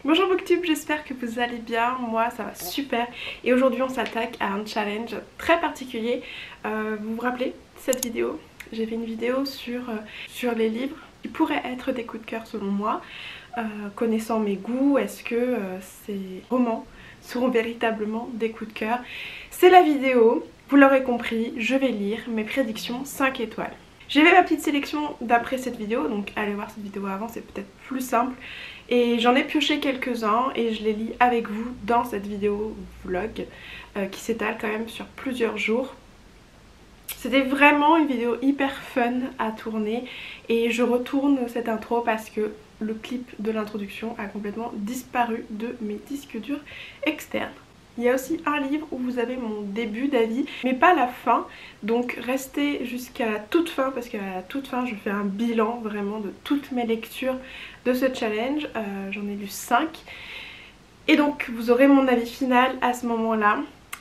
Bonjour Booktube, j'espère que vous allez bien, moi ça va super et aujourd'hui on s'attaque à un challenge très particulier. Vous vous rappelez cette vidéo? J'ai fait une vidéo sur les livres qui pourraient être des coups de cœur selon moi. Connaissant mes goûts, est-ce que ces romans seront véritablement des coups de cœur? C'est la vidéo, vous l'aurez compris, je vais lire mes prédictions 5 étoiles. J'ai fait ma petite sélection d'après cette vidéo, donc allez voir cette vidéo avant, c'est peut-être plus simple. Et j'en ai pioché quelques-uns et je les lis avec vous dans cette vidéo vlog qui s'étale quand même sur plusieurs jours. C'était vraiment une vidéo hyper fun à tourner et je retourne cette intro parce que le clip de l'introduction a complètement disparu de mes disques durs externes. Il y a aussi un livre où vous avez mon début d'avis, mais pas la fin, donc restez jusqu'à la toute fin parce qu'à la toute fin je fais un bilan vraiment de toutes mes lectures de ce challenge. J'en ai lu 5 et donc vous aurez mon avis final à ce moment là,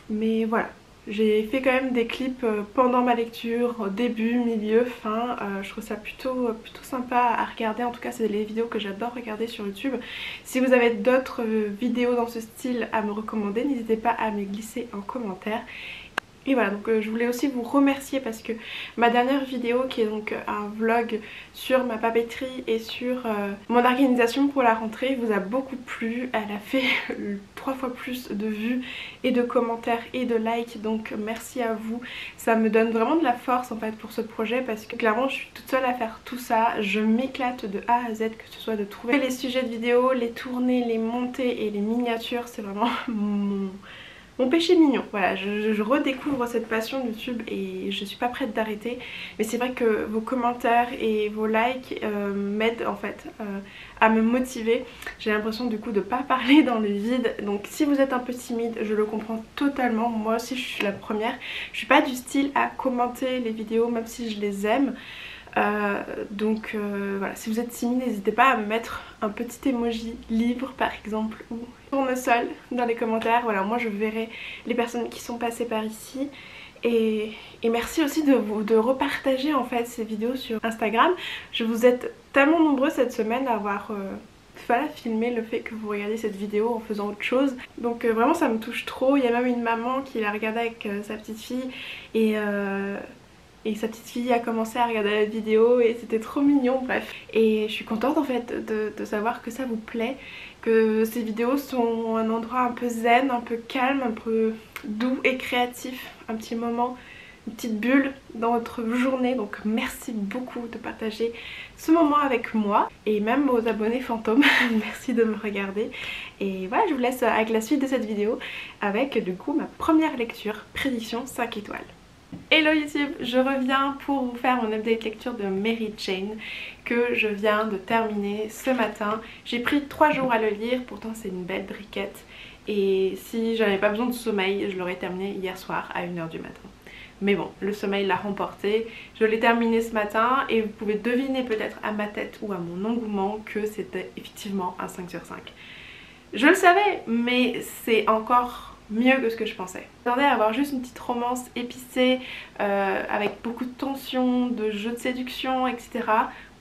mais voilà. J'ai fait quand même des clips pendant ma lecture, au début, milieu, fin. Je trouve ça plutôt sympa à regarder. En tout cas, c'est les vidéos que j'adore regarder sur YouTube. Si vous avez d'autres vidéos dans ce style à me recommander, n'hésitez pas à me glisser en commentaire. Et voilà, donc je voulais aussi vous remercier parce que ma dernière vidéo qui est donc un vlog sur ma papeterie et sur mon organisation pour la rentrée vous a beaucoup plu. Elle a fait 3 fois plus de vues et de commentaires et de likes, donc merci à vous. Ça me donne vraiment de la force en fait pour ce projet parce que clairement je suis toute seule à faire tout ça. Je m'éclate de A à Z, que ce soit de trouver les sujets de vidéos, les tourner, les monter et les miniatures, c'est vraiment mon péché mignon. Voilà, je redécouvre cette passion YouTube et je suis pas prête d'arrêter. Mais c'est vrai que vos commentaires et vos likes m'aident en fait à me motiver. J'ai l'impression du coup de pas parler dans le vide. Donc si vous êtes un peu timide, je le comprends totalement. Moi aussi je suis la première. Je suis pas du style à commenter les vidéos même si je les aime. Voilà, si vous êtes timide, n'hésitez pas à me mettre un petit emoji livre par exemple ou tournesol dans les commentaires. Voilà, moi je verrai les personnes qui sont passées par ici. Et merci aussi de repartager en fait ces vidéos sur Instagram. Je vous êtes tellement nombreux cette semaine à avoir filmé le fait que vous regardez cette vidéo en faisant autre chose. Donc vraiment ça me touche trop. Il y a même une maman qui l'a regardée avec sa petite fille et sa petite fille a commencé à regarder la vidéo et c'était trop mignon, bref. Et je suis contente en fait de savoir que ça vous plaît, que ces vidéos sont un endroit un peu zen, un peu calme, un peu doux et créatif, un petit moment, une petite bulle dans votre journée. Donc merci beaucoup de partager ce moment avec moi et même aux abonnés fantômes, merci de me regarder. Et voilà, je vous laisse avec la suite de cette vidéo avec du coup ma première lecture, prédiction 5 étoiles. Hello YouTube, je reviens pour vous faire mon update lecture de Mary Jane que je viens de terminer ce matin. J'ai pris 3 jours à le lire, pourtant c'est une belle briquette et si j'avais pas besoin de sommeil, je l'aurais terminé hier soir à 1h du matin. Mais bon, le sommeil l'a remporté, je l'ai terminé ce matin et vous pouvez deviner peut-être à ma tête ou à mon engouement que c'était effectivement un 5 sur 5. Je le savais, mais c'est encore mieux que ce que je pensais. Je m'attendais à avoir juste une petite romance épicée avec beaucoup de tension, de jeux de séduction, etc.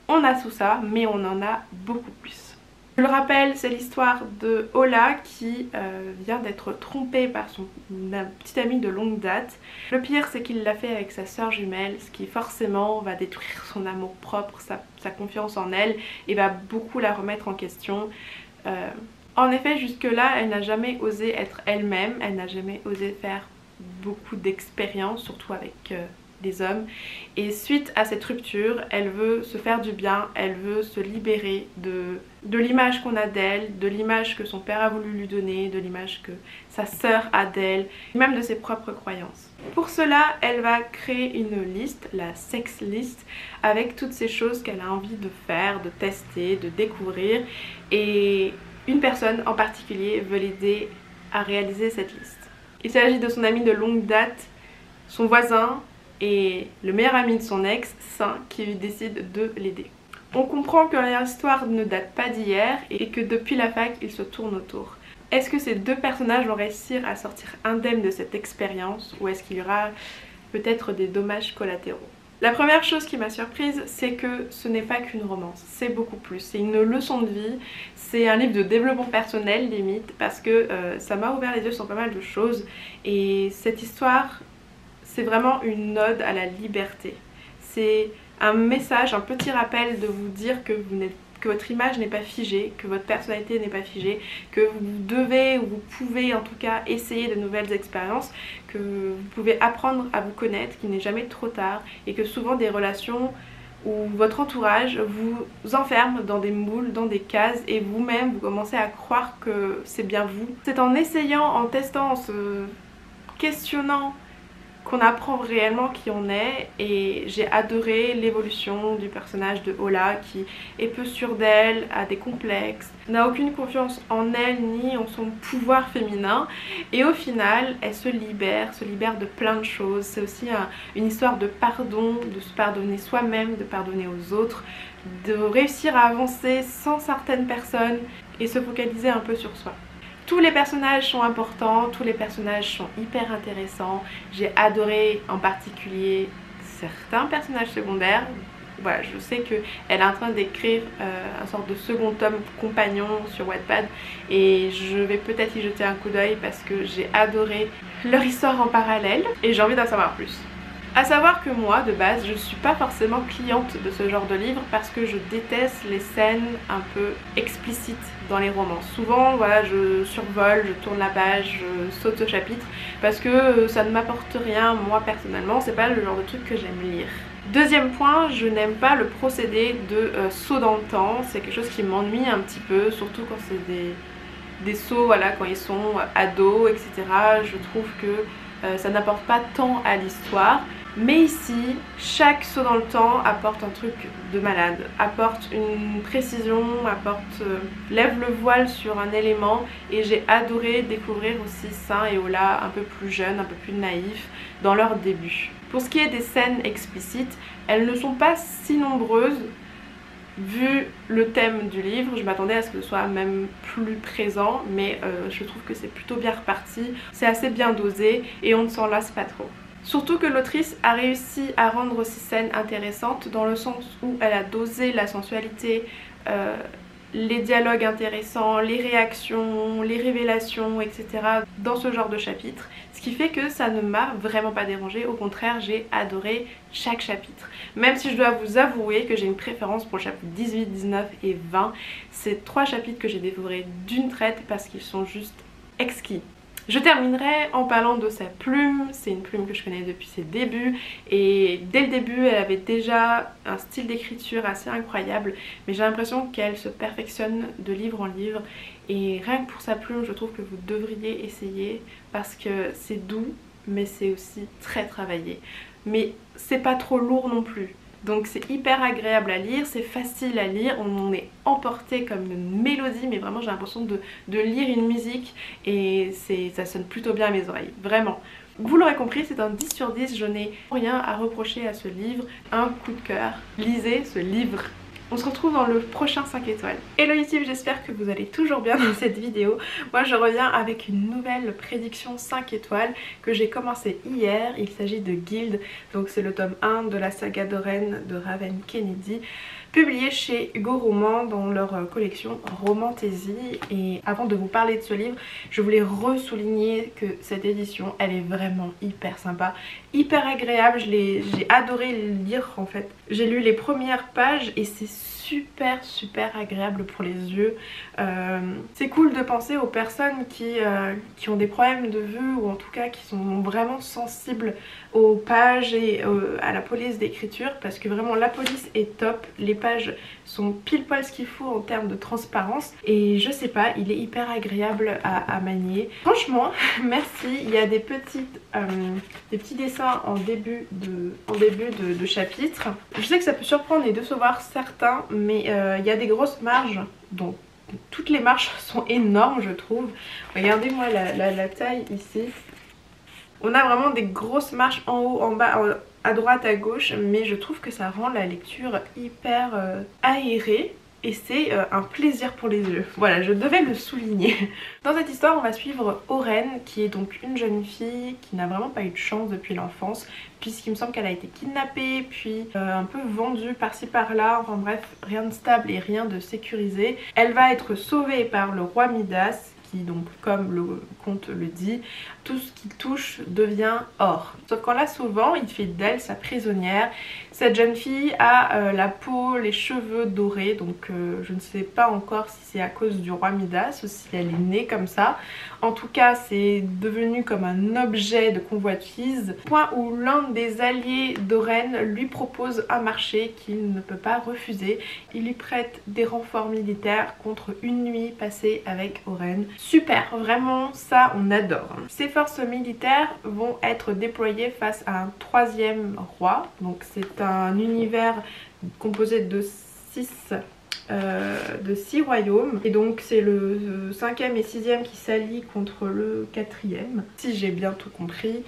On a tout ça, mais on en a beaucoup plus. Je le rappelle, c'est l'histoire de Ola qui vient d'être trompée par son petit ami de longue date. Le pire, c'est qu'il l'a fait avec sa sœur jumelle, ce qui forcément va détruire son amour propre, sa confiance en elle et va beaucoup la remettre en question. En effet, jusque-là, elle n'a jamais osé être elle-même, elle n'a jamais osé faire beaucoup d'expériences, surtout avec des hommes. Et suite à cette rupture, elle veut se faire du bien, elle veut se libérer de l'image qu'on a d'elle, de l'image que son père a voulu lui donner, de l'image que sa sœur a d'elle, même de ses propres croyances. Pour cela, elle va créer une liste, la sex list, avec toutes ces choses qu'elle a envie de faire, de tester, de découvrir. Et une personne en particulier veut l'aider à réaliser cette liste. Il s'agit de son ami de longue date, son voisin et le meilleur ami de son ex, Saint, qui décide de l'aider. On comprend que l'histoire ne date pas d'hier et que depuis la fac, ils se tournent autour. Est-ce que ces deux personnages vont réussir à sortir indemnes de cette expérience ou est-ce qu'il y aura peut-être des dommages collatéraux? La première chose qui m'a surprise, c'est que ce n'est pas qu'une romance, c'est beaucoup plus. C'est une leçon de vie, c'est un livre de développement personnel limite, parce que ça m'a ouvert les yeux sur pas mal de choses. Et cette histoire, c'est vraiment une ode à la liberté. C'est un message, un petit rappel de vous dire que votre image n'est pas figée, que votre personnalité n'est pas figée, que vous devez ou vous pouvez en tout cas essayer de nouvelles expériences, que vous pouvez apprendre à vous connaître, qu'il n'est jamais trop tard et que souvent des relations où votre entourage vous enferme dans des moules, dans des cases et vous-même vous commencez à croire que c'est bien vous. C'est en essayant, en testant, en se questionnant qu'on apprend réellement qui on est et j'ai adoré l'évolution du personnage de Ola qui est peu sûre d'elle, a des complexes, n'a aucune confiance en elle ni en son pouvoir féminin et au final elle se libère de plein de choses. C'est aussi une histoire de pardon, de se pardonner soi-même, de pardonner aux autres, de réussir à avancer sans certaines personnes et se focaliser un peu sur soi. Tous les personnages sont importants, tous les personnages sont hyper intéressants. J'ai adoré en particulier certains personnages secondaires. Voilà, je sais qu'elle est en train d'écrire un sorte de second tome compagnon sur Wattpad et je vais peut-être y jeter un coup d'œil parce que j'ai adoré leur histoire en parallèle et j'ai envie d'en savoir plus. A savoir que moi, de base, je suis pas forcément cliente de ce genre de livre parce que je déteste les scènes un peu explicites dans les romans. Souvent, voilà, je survole, je tourne la page, je saute ce chapitre parce que ça ne m'apporte rien, moi personnellement, c'est pas le genre de truc que j'aime lire. Deuxième point, je n'aime pas le procédé de saut dans le temps, c'est quelque chose qui m'ennuie un petit peu, surtout quand c'est des sauts, voilà, quand ils sont ados, etc. Je trouve que ça n'apporte pas tant à l'histoire. Mais ici, chaque saut dans le temps apporte un truc de malade, apporte une précision, lève le voile sur un élément et j'ai adoré découvrir aussi Sain et Ola un peu plus jeunes, un peu plus naïfs dans leur début. Pour ce qui est des scènes explicites, elles ne sont pas si nombreuses vu le thème du livre. Je m'attendais à ce que ce soit même plus présent mais je trouve que c'est plutôt bien reparti, c'est assez bien dosé et on ne s'en lasse pas trop. Surtout que l'autrice a réussi à rendre ces scènes intéressantes dans le sens où elle a dosé la sensualité, les dialogues intéressants, les réactions, les révélations, etc. dans ce genre de chapitre. Ce qui fait que ça ne m'a vraiment pas dérangée, au contraire j'ai adoré chaque chapitre. Même si je dois vous avouer que j'ai une préférence pour le chapitre 18, 19 et 20. C'est 3 chapitres que j'ai dévorés d'une traite parce qu'ils sont juste exquis. Je terminerai en parlant de sa plume. C'est une plume que je connais depuis ses débuts et dès le début elle avait déjà un style d'écriture assez incroyable mais j'ai l'impression qu'elle se perfectionne de livre en livre et rien que pour sa plume je trouve que vous devriez essayer parce que c'est doux mais c'est aussi très travaillé mais c'est pas trop lourd non plus. Donc c'est hyper agréable à lire, c'est facile à lire, on en est emporté comme une mélodie mais vraiment j'ai l'impression de lire une musique et ça sonne plutôt bien à mes oreilles, vraiment. Vous l'aurez compris, c'est un 10 sur 10, je n'ai rien à reprocher à ce livre, un coup de cœur, lisez ce livre. On se retrouve dans le prochain 5 étoiles. Hello YouTube, j'espère que vous allez toujours bien dans cette vidéo. Moi je reviens avec une nouvelle prédiction 5 étoiles que j'ai commencé hier. Il s'agit de Guild, donc c'est le tome 1 de la saga d'Oren de Raven Kennedy, publié chez Hugo Roman dans leur collection Romantaisie. Et avant de vous parler de ce livre, je voulais ressouligner que cette édition, elle est vraiment hyper sympa, hyper agréable. J'ai adoré lire en fait. J'ai lu les premières pages et c'est super agréable pour les yeux. C'est cool de penser aux personnes qui ont des problèmes de vue ou en tout cas qui sont vraiment sensibles aux pages et à la police d'écriture parce que vraiment la police est top, les pages sont pile poil ce qu'il faut en termes de transparence et je sais pas, il est hyper agréable à manier. Franchement merci. Il y a des petits dessins en début de chapitre. Je sais que ça peut surprendre et décevoir certains mais il y a des grosses marges, donc toutes les marges sont énormes je trouve. Regardez moi la taille ici. On a vraiment des grosses marches en haut, en bas, à droite, à gauche, mais je trouve que ça rend la lecture hyper aérée. et c'est un plaisir pour les yeux. Voilà, je devais le souligner. Dans cette histoire, on va suivre Oren, qui est donc une jeune fille qui n'a vraiment pas eu de chance depuis l'enfance, puisqu'il me semble qu'elle a été kidnappée, puis un peu vendue par-ci par-là, enfin bref, rien de stable et rien de sécurisé. Elle va être sauvée par le roi Midas, qui donc, comme le conte le dit, tout ce qu'il touche devient or. Sauf qu'en la sauvant, il fait d'elle sa prisonnière. Cette jeune fille a la peau, les cheveux dorés, donc je ne sais pas encore si c'est à cause du roi Midas ou si elle est née comme ça. En tout cas, c'est devenu comme un objet de convoitise, point où l'un des alliés d'Oren lui propose un marché qu'il ne peut pas refuser. Il lui prête des renforts militaires contre une nuit passée avec Oren. Super, vraiment ça on adore. Ces forces militaires vont être déployées face à un troisième roi, donc c'est un univers composé de 6 royaumes, et donc c'est le 5e et 6e qui s'allient contre le 4e, si j'ai bien tout compris.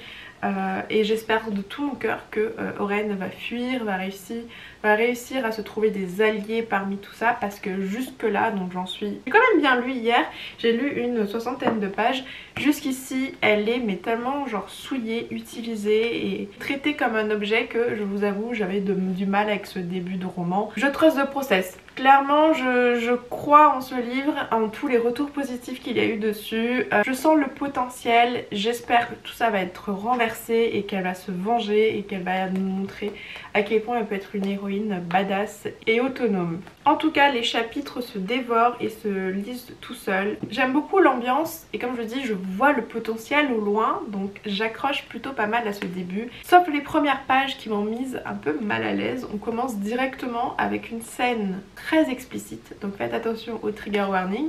Et j'espère de tout mon cœur que Oren va fuir, va réussir à se trouver des alliés parmi tout ça, parce que jusque là, donc j'en suis... J'ai quand même bien lu hier, j'ai lu une 60aine de pages, jusqu'ici elle est mais tellement genre souillée, utilisée et traitée comme un objet que je vous avoue j'avais du mal avec ce début de roman. Je trust the process. Clairement je crois en ce livre, en tous les retours positifs qu'il y a eu dessus. Je sens le potentiel, j'espère que tout ça va être renversé et qu'elle va se venger et qu'elle va nous montrer à quel point elle peut être une héroïne badass et autonome. En tout cas, les chapitres se dévorent et se lisent tout seuls. J'aime beaucoup l'ambiance et comme je dis, je vois le potentiel au loin, donc j'accroche plutôt pas mal à ce début. Sauf les premières pages qui m'ont mise un peu mal à l'aise. On commence directement avec une scène très explicite, donc faites attention au trigger warning.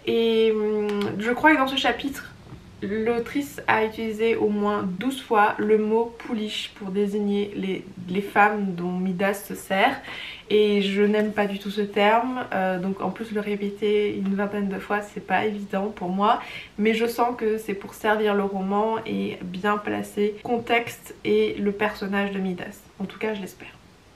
Et je crois que dans ce chapitre, l'autrice a utilisé au moins 12 fois le mot pouliche pour désigner les femmes dont Midas se sert, et je n'aime pas du tout ce terme, donc en plus le répéter une 20aine de fois c'est pas évident pour moi, mais je sens que c'est pour servir le roman et bien placer le contexte et le personnage de Midas, en tout cas je l'espère.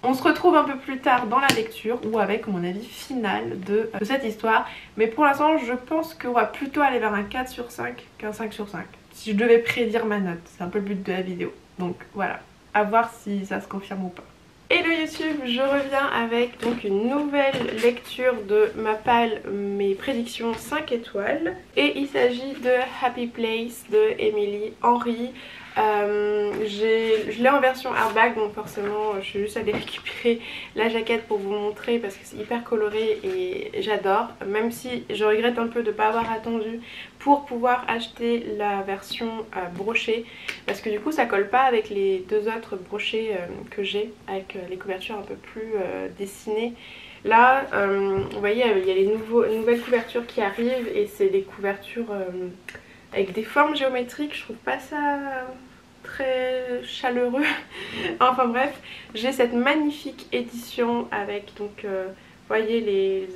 On se retrouve un peu plus tard dans la lecture ou avec mon avis final de cette histoire. Mais pour l'instant je pense qu'on va plutôt aller vers un 4 sur 5 qu'un 5 sur 5. Si je devais prédire ma note, c'est un peu le but de la vidéo. Donc voilà, à voir si ça se confirme ou pas. Hello YouTube, je reviens avec donc une nouvelle lecture de ma palle mes prédictions 5 étoiles. Et il s'agit de Happy Place de Emily Henry. Je l'ai en version hardback, donc forcément je suis juste allée récupérer la jaquette pour vous montrer parce que c'est hyper coloré et j'adore, même si je regrette un peu de ne pas avoir attendu pour pouvoir acheter la version brochée, parce que du coup ça colle pas avec les deux autres brochés que j'ai, avec les couvertures un peu plus dessinées. Là, vous voyez, il y a les nouvelles couvertures qui arrivent et c'est des couvertures avec des formes géométriques. Je trouve pas ça très chaleureux. Enfin bref, j'ai cette magnifique édition avec donc, vous voyez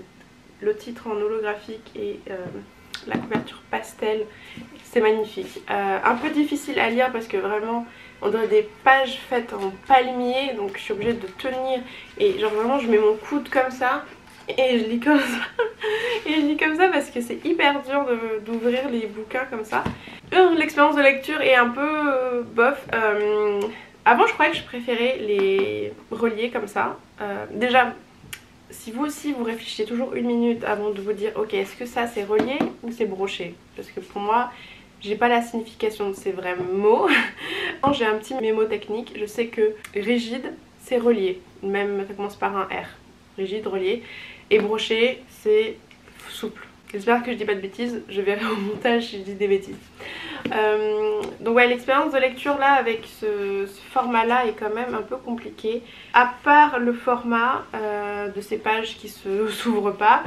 le titre en holographique et la couverture pastel. C'est magnifique. Un peu difficile à lire parce que vraiment on dirait des pages faites en palmier, donc je suis obligée de tenir et genre vraiment je mets mon coude comme ça et je lis comme ça. Et je lis comme ça parce que c'est hyper dur d'ouvrir les bouquins comme ça. L'expérience de lecture est un peu bof. Avant je croyais que je préférais les reliés comme ça. Déjà, si vous aussi vous réfléchissez toujours une minute avant de vous dire ok, est-ce que ça c'est relié ou c'est broché, parce que pour moi j'ai pas la signification de ces vrais mots. J'ai un petit mémo technique, je sais que rigide c'est relié, même ça commence par un R. Rigide, relié, et broché c'est souple. J'espère que je dis pas de bêtises, je verrai au montage si je dis des bêtises. Donc ouais, l'expérience de lecture là avec ce format là est quand même un peu compliqué. À part le format de ces pages qui s'ouvrent pas,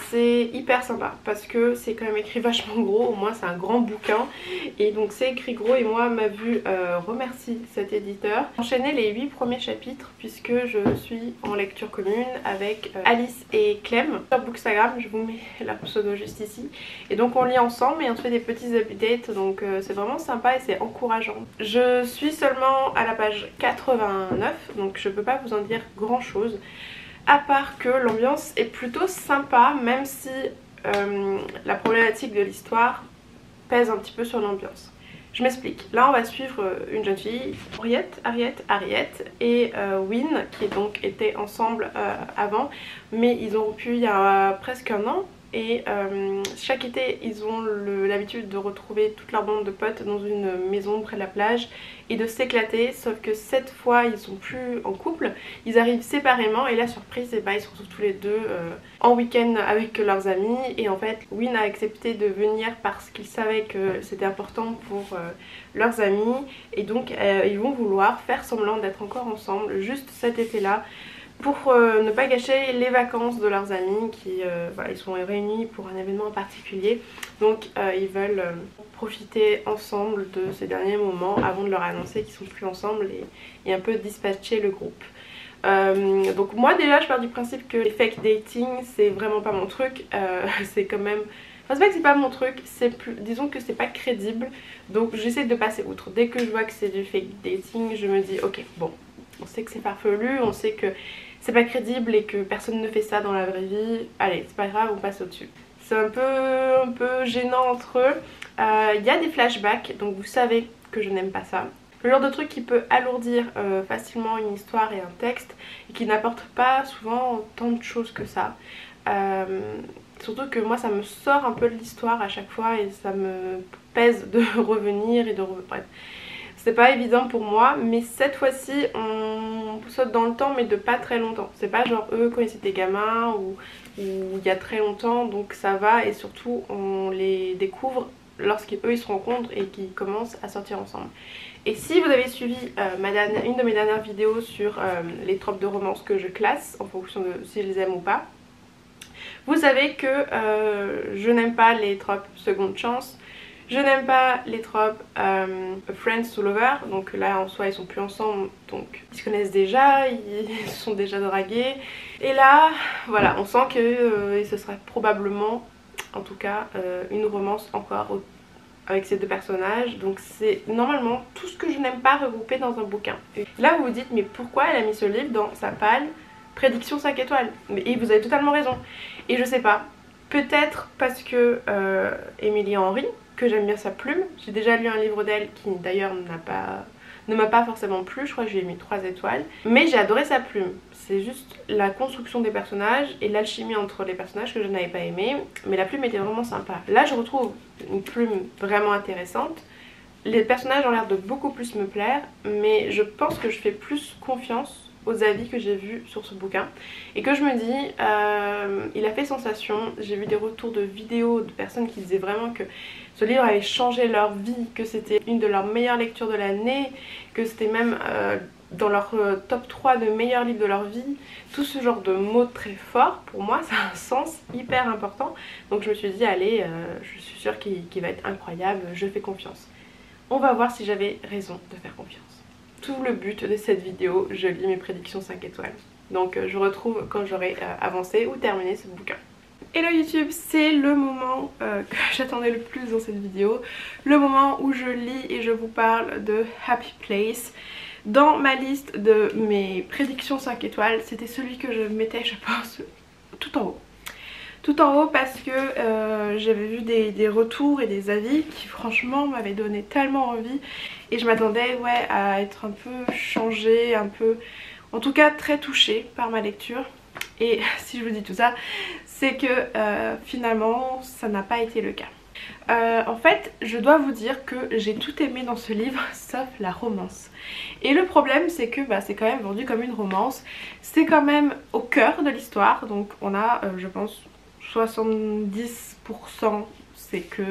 c'est hyper sympa parce que c'est quand même écrit vachement gros, au moins c'est un grand bouquin et donc c'est écrit gros, et moi ma vue remercie cet éditeur. Enchaîner les 8 premiers chapitres puisque je suis en lecture commune avec Alice et Clem sur Bookstagram, je vous mets leur pseudo juste ici, et donc on lit ensemble et on se fait des petits updates, donc c'est vraiment sympa et c'est encourageant. Je suis seulement à la page 89, donc je peux pas vous en dire grand chose. à part que l'ambiance est plutôt sympa, même si la problématique de l'histoire pèse un petit peu sur l'ambiance. Je m'explique. Là on va suivre une jeune fille, Harriet et Win, qui donc étaient ensemble avant, mais ils ont rompu il y a presque un an. Et chaque été ils ont l'habitude de retrouver toute leur bande de potes dans une maison près de la plage et de s'éclater, sauf que cette fois ils sont plus en couple, ils arrivent séparément et la surprise, et bah, ils se retrouvent tous les deux en week-end avec leurs amis. Et en fait Win a accepté de venir parce qu'il savait que c'était important pour leurs amis, et donc ils vont vouloir faire semblant d'être encore ensemble juste cet été là pour ne pas gâcher les vacances de leurs amis qui voilà, ils sont réunis pour un événement en particulier. Donc ils veulent profiter ensemble de ces derniers moments avant de leur annoncer qu'ils sont plus ensemble et un peu dispatcher le groupe. Donc moi déjà je pars du principe que les fake dating c'est vraiment pas mon truc. C'est quand même... Enfin c'est pas que c'est pas mon truc, c'est plus... disons que c'est pas crédible. Donc j'essaie de passer outre. Dès que je vois que c'est du fake dating, je me dis ok bon, on sait que c'est farfelu, on sait que c'est pas crédible et que personne ne fait ça dans la vraie vie. Allez, c'est pas grave, on passe au-dessus. C'est un peu gênant entre eux. Il y a des flashbacks, donc vous savez que je n'aime pas ça. Le genre de truc qui peut alourdir facilement une histoire et un texte et qui n'apporte pas souvent tant de choses que ça. Surtout que moi ça me sort un peu de l'histoire à chaque fois et ça me pèse de revenir et de... Bref. C'est pas évident pour moi, mais cette fois-ci on saute dans le temps mais de pas très longtemps. C'est pas genre eux quand ils étaient gamins ou il y a très longtemps, donc ça va, et surtout on les découvre lorsqu'eux ils se rencontrent et qu'ils commencent à sortir ensemble. Et si vous avez suivi une de mes dernières vidéos sur les tropes de romance que je classe en fonction de si je les aime ou pas, vous savez que je n'aime pas les tropes seconde chance. Je n'aime pas les tropes friends to lover, donc là en soi ils sont plus ensemble, donc ils se connaissent déjà, ils se sont déjà dragués. Et là, voilà, on sent que ce sera probablement, en tout cas, une romance encore avec ces deux personnages. Donc c'est normalement tout ce que je n'aime pas regroupé dans un bouquin. Et là vous vous dites mais pourquoi elle a mis ce livre dans sa palle prédiction 5 étoiles? Et vous avez totalement raison. Et je sais pas, peut-être parce que Emilie Henry, que j'aime bien sa plume. J'ai déjà lu un livre d'elle qui d'ailleurs ne m'a pas forcément plu, je crois que je lui ai mis 3 étoiles. Mais j'ai adoré sa plume. C'est juste la construction des personnages et l'alchimie entre les personnages que je n'avais pas aimé. Mais la plume était vraiment sympa. Là je retrouve une plume vraiment intéressante. Les personnages ont l'air de beaucoup plus me plaire, mais je pense que je fais plus confiance aux avis que j'ai vus sur ce bouquin et que je me dis il a fait sensation. J'ai vu des retours de vidéos de personnes qui disaient vraiment que ce livre avait changé leur vie, que c'était une de leurs meilleures lectures de l'année, que c'était même dans leur top 3 de meilleurs livres de leur vie. Tout ce genre de mots très forts, pour moi ça a un sens hyper important. Donc je me suis dit allez, je suis sûre qu'il va être incroyable, je fais confiance. On va voir si j'avais raison de faire confiance. Tout le but de cette vidéo, je lis mes prédictions 5 étoiles. Donc je retrouve quand j'aurai avancé ou terminé ce bouquin. Hello YouTube, c'est le moment que j'attendais le plus dans cette vidéo. Le moment où je lis et je vous parle de Happy Place. Dans ma liste de mes prédictions 5 étoiles, c'était celui que je mettais, je pense, tout en haut. Tout en haut parce que j'avais vu des retours et des avis qui franchement m'avaient donné tellement envie. Et je m'attendais ouais, à être un peu changée, un peu... en tout cas très touchée par ma lecture. Et si je vous dis tout ça, c'est que finalement ça n'a pas été le cas. En fait, je dois vous dire que j'ai tout aimé dans ce livre sauf la romance. Et le problème c'est que c'est quand même vendu comme une romance. C'est quand même au cœur de l'histoire. Donc on a je pense 70% c'est que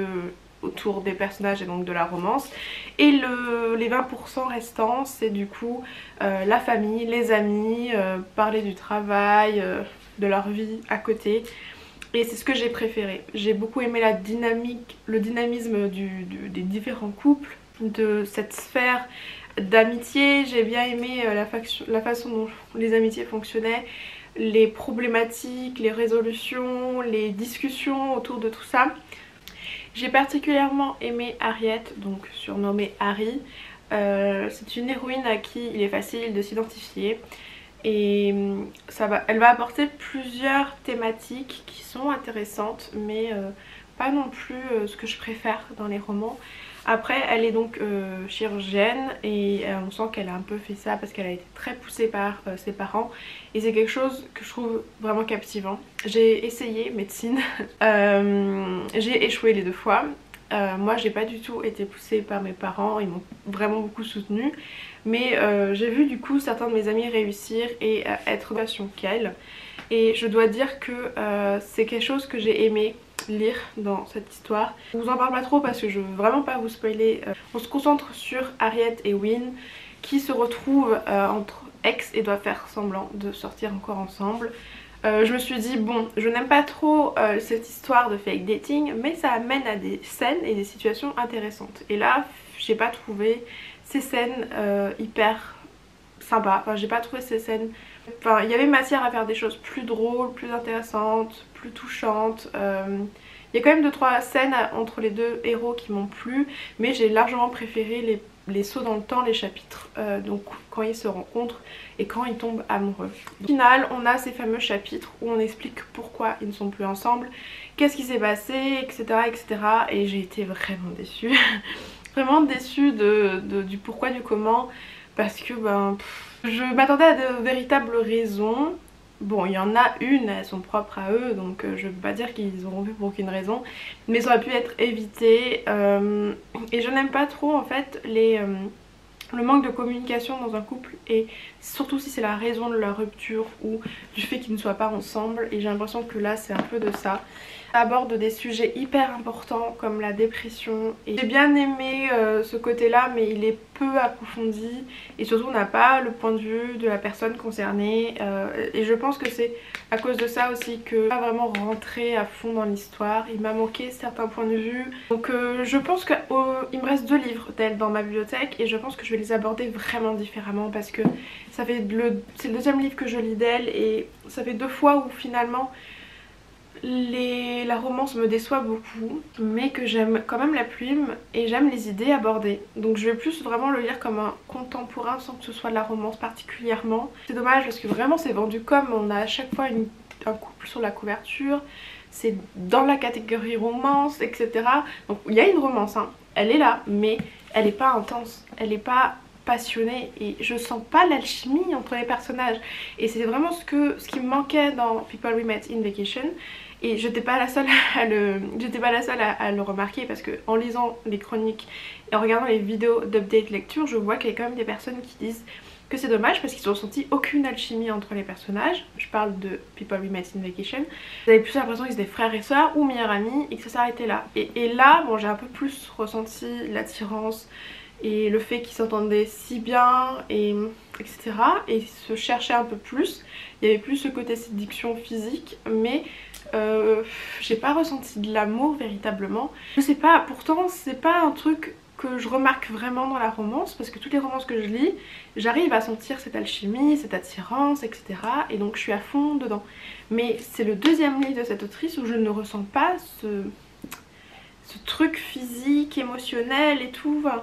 autour des personnages et donc de la romance, et les 20% restants c'est du coup la famille, les amis, parler du travail, de leur vie à côté. Et c'est ce que j'ai préféré. J'ai beaucoup aimé la dynamique, le dynamisme des différents couples, de cette sphère d'amitié. J'ai bien aimé la façon dont les amitiés fonctionnaient, les problématiques, les résolutions, les discussions autour de tout ça. J'ai particulièrement aimé Harriet, donc surnommée Harry. C'est une héroïne à qui il est facile de s'identifier. et elle va apporter plusieurs thématiques qui sont intéressantes mais pas non plus ce que je préfère dans les romans. Après elle est donc chirurgienne et on sent qu'elle a un peu fait ça parce qu'elle a été très poussée par ses parents et c'est quelque chose que je trouve vraiment captivant. J'ai essayé médecine, j'ai échoué les 2 fois. Moi j'ai pas du tout été poussée par mes parents, ils m'ont vraiment beaucoup soutenue. Mais j'ai vu du coup certains de mes amis réussir et être dans la situation qu'elle. Et je dois dire que c'est quelque chose que j'ai aimé lire dans cette histoire. Je vous en parle pas trop parce que je veux vraiment pas vous spoiler. On se concentre sur Harriet et Win qui se retrouvent entre ex et doivent faire semblant de sortir encore ensemble. Je me suis dit bon, je n'aime pas trop cette histoire de fake dating, mais ça amène à des scènes et des situations intéressantes. Et là j'ai pas trouvé ces scènes hyper sympas, enfin j'ai pas trouvé ces scènes, enfin il y avait matière à faire des choses plus drôles, plus intéressantes, plus touchantes. Il y a quand même 2-3 scènes entre les 2 héros qui m'ont plu, mais j'ai largement préféré les sauts dans le temps, les chapitres, donc quand ils se rencontrent et quand ils tombent amoureux. Au final on a ces fameux chapitres où on explique pourquoi ils ne sont plus ensemble, qu'est-ce qui s'est passé, etc., etc. Et j'ai été vraiment déçue. Vraiment déçue du pourquoi, du comment, parce que je m'attendais à de véritables raisons. Bon, il y en a une, elles sont propres à eux, donc je ne veux pas dire qu'ils auront vu pour aucune raison, mais ça aurait pu être évité. Et je n'aime pas trop en fait le manque de communication dans un couple, et surtout si c'est la raison de leur rupture ou du fait qu'ils ne soient pas ensemble, et j'ai l'impression que là c'est un peu de ça. Ça aborde des sujets hyper importants comme la dépression et j'ai bien aimé ce côté là, mais il est peu approfondi et surtout on n'a pas le point de vue de la personne concernée, et je pense que c'est à cause de ça aussi que je suis pas vraiment rentrée à fond dans l'histoire. Il m'a manqué certains points de vue, donc je pense qu'il me reste 2 livres d'elle dans ma bibliothèque et je pense que je vais les aborder vraiment différemment parce que c'est le 2e livre que je lis d'elle et ça fait 2 fois où finalement la romance me déçoit beaucoup, mais que j'aime quand même la plume et j'aime les idées abordées. Donc je vais plus vraiment le lire comme un contemporain sans que ce soit de la romance particulièrement. C'est dommage parce que vraiment c'est vendu comme on a à chaque fois un couple sur la couverture, c'est dans la catégorie romance, etc. Donc il y a une romance, hein, elle est là, mais elle n'est pas intense, elle n'est pas passionnée et je sens pas l'alchimie entre les personnages. Et c'est vraiment ce qui me manquait dans People We Met in Vacation. Et j'étais pas la seule à le remarquer parce que en lisant les chroniques et en regardant les vidéos d'update lecture, je vois qu'il y a quand même des personnes qui disent que c'est dommage parce qu'ils ont senti aucune alchimie entre les personnages. Je parle de People We Met in Vacation. Vous avez plus l'impression qu'ils étaient frères et sœurs ou meilleurs amis et que ça s'arrêtait là. Et là, bon, j'ai un peu plus ressenti l'attirance et le fait qu'ils s'entendaient si bien, etc. Et se cherchaient un peu plus. Il y avait plus ce côté séduction physique, mais j'ai pas ressenti de l'amour véritablement. Je sais pas, pourtant c'est pas un truc que je remarque vraiment dans la romance parce que toutes les romances que je lis, j'arrive à sentir cette alchimie, cette attirance, etc. Et donc je suis à fond dedans. Mais c'est le 2e livre de cette autrice où je ne ressens pas ce truc physique, émotionnel et tout. Enfin,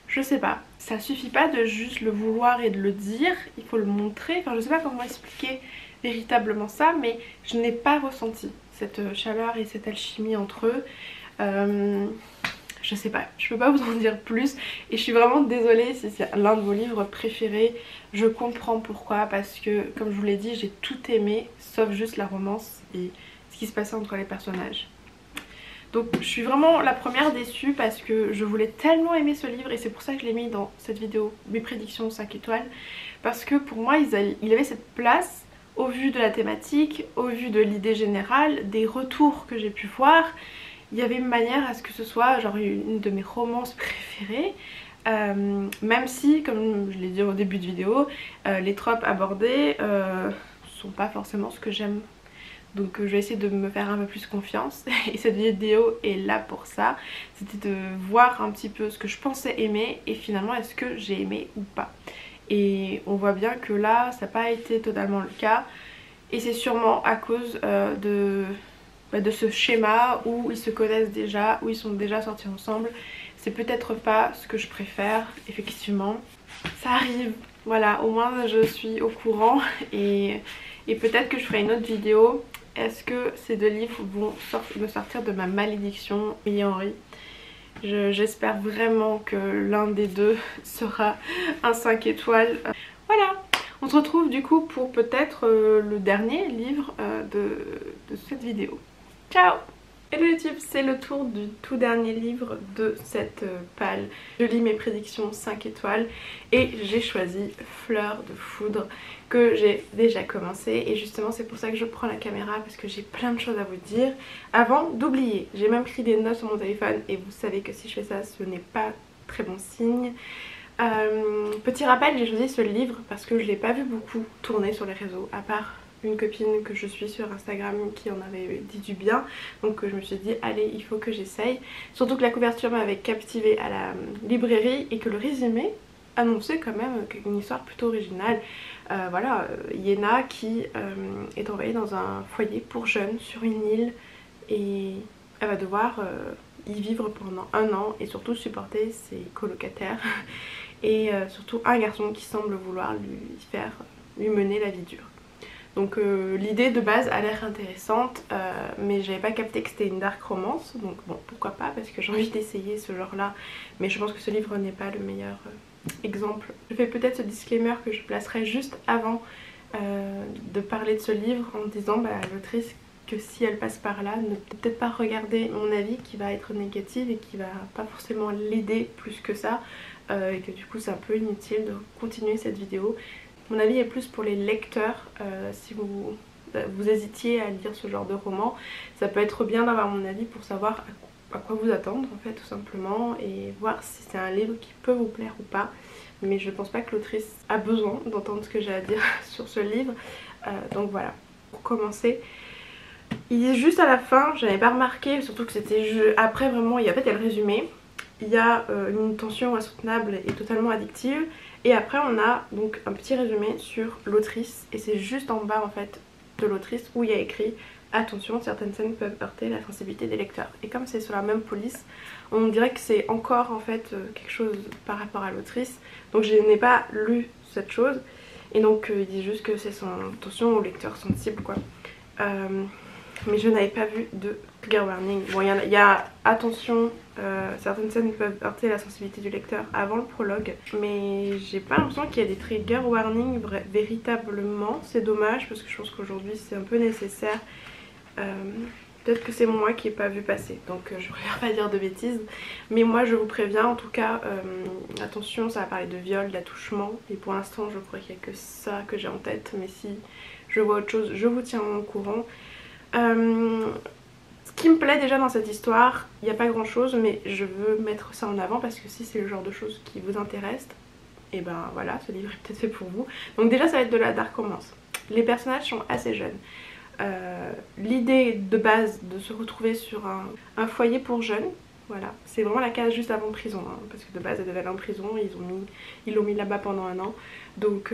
je sais pas, ça suffit pas de juste le vouloir et de le dire, il faut le montrer. Enfin je sais pas comment expliquer véritablement ça, mais je n'ai pas ressenti cette chaleur et cette alchimie entre eux. Je sais pas, je peux pas vous en dire plus et je suis vraiment désolée si c'est l'un de vos livres préférés. Je comprends pourquoi, parce que comme je vous l'ai dit, j'ai tout aimé sauf juste la romance et ce qui se passait entre les personnages. Donc je suis vraiment la première déçue parce que je voulais tellement aimer ce livre et c'est pour ça que je l'ai mis dans cette vidéo, mes prédictions 5 étoiles, parce que pour moi il avait cette place au vu de la thématique, au vu de l'idée générale, des retours que j'ai pu voir. Il y avait une manière à ce que ce soit genre une de mes romances préférées, même si, comme je l'ai dit au début de vidéo, les tropes abordés sont pas forcément ce que j'aime. Donc je vais essayer de me faire un peu plus confiance et cette vidéo est là pour ça. C'était de voir un petit peu ce que je pensais aimer et finalement est-ce que j'ai aimé ou pas. Et on voit bien que là ça n'a pas été totalement le cas et c'est sûrement à cause de ce schéma où ils se connaissent déjà, où ils sont déjà sortis ensemble. C'est peut-être pas ce que je préfère, effectivement. Ça arrive, Voilà, au moins je suis au courant et peut-être que je ferai une autre vidéo. Est-ce que ces deux livres vont me sortir de ma malédiction, Millie Henry? J'espère vraiment que l'un des deux sera un 5 étoiles. Voilà, on se retrouve du coup pour peut-être le dernier livre de cette vidéo. Ciao! Hello YouTube, c'est le tour du tout dernier livre de cette palle. Je lis mes prédictions 5 étoiles et j'ai choisi Fleur de foudre que j'ai déjà commencé et justement c'est pour ça que je prends la caméra parce que j'ai plein de choses à vous dire avant d'oublier. J'ai même pris des notes sur mon téléphone et vous savez que si je fais ça ce n'est pas très bon signe. Petit rappel, j'ai choisi ce livre parce que je l'ai pas vu beaucoup tourner sur les réseaux à part une copine que je suis sur Instagram qui en avait dit du bien, donc je me suis dit allez il faut que j'essaye, surtout que la couverture m'avait captivée à la librairie et que le résumé annonçait quand même une histoire plutôt originale. Voilà, Yéna qui est envoyée dans un foyer pour jeunes sur une île et elle va devoir y vivre pendant 1 an et surtout supporter ses colocataires et surtout un garçon qui semble vouloir lui mener la vie dure. Donc l'idée de base a l'air intéressante mais j'avais pas capté que c'était une dark romance, donc bon pourquoi pas parce que j'ai envie d'essayer ce genre là, mais je pense que ce livre n'est pas le meilleur exemple. Je fais peut-être ce disclaimer que je placerai juste avant de parler de ce livre en disant à l'autrice que si elle passe par là, ne peut-être pas regarder mon avis qui va être négative et qui va pas forcément l'aider plus que ça et que du coup c'est un peu inutile de continuer cette vidéo. Mon avis est plus pour les lecteurs, si vous hésitiez à lire ce genre de roman, ça peut être bien d'avoir mon avis pour savoir à quoi vous attendre en fait tout simplement et voir si c'est un livre qui peut vous plaire ou pas. Mais je pense pas que l'autrice a besoin d'entendre ce que j'ai à dire sur ce livre, donc voilà. Pour commencer, il est juste à la fin, j'avais pas remarqué, surtout que c'était après vraiment, en fait il y a le résumé, il y a une tension insoutenable et totalement addictive. Et après on a donc un petit résumé sur l'autrice et c'est juste en bas en fait de l'autrice où il y a écrit attention, certaines scènes peuvent heurter la sensibilité des lecteurs. Et comme c'est sur la même police, on dirait que c'est encore en fait quelque chose par rapport à l'autrice. Donc je n'ai pas lu cette chose et donc il dit juste que c'est son attention aux lecteurs sensibles quoi. Mais je n'avais pas vu de trigger warning. Bon il y a attention, certaines scènes peuvent heurter la sensibilité du lecteur avant le prologue, mais j'ai pas l'impression qu'il y a des trigger warning véritablement. C'est dommage parce que je pense qu'aujourd'hui c'est un peu nécessaire. Peut-être que c'est moi qui n'ai pas vu passer, donc je préfère pas dire de bêtises, mais moi je vous préviens en tout cas, attention, ça va parler de viol, d'attouchement et pour l'instant je crois qu'il n'y a que ça que j'ai en tête, mais si je vois autre chose je vous tiens au courant. Ce qui me plaît déjà dans cette histoire, il n'y a pas grand chose mais je veux mettre ça en avant parce que si c'est le genre de choses qui vous intéresse, et ben voilà, ce livre est peut-être fait pour vous. Donc déjà ça va être de la dark romance. Les personnages sont assez jeunes. L'idée de base de se retrouver sur un foyer pour jeunes, voilà, c'est vraiment la case juste avant prison hein, parce que de base elle devait aller en prison, ils l'ont mis là-bas pendant 1 an, donc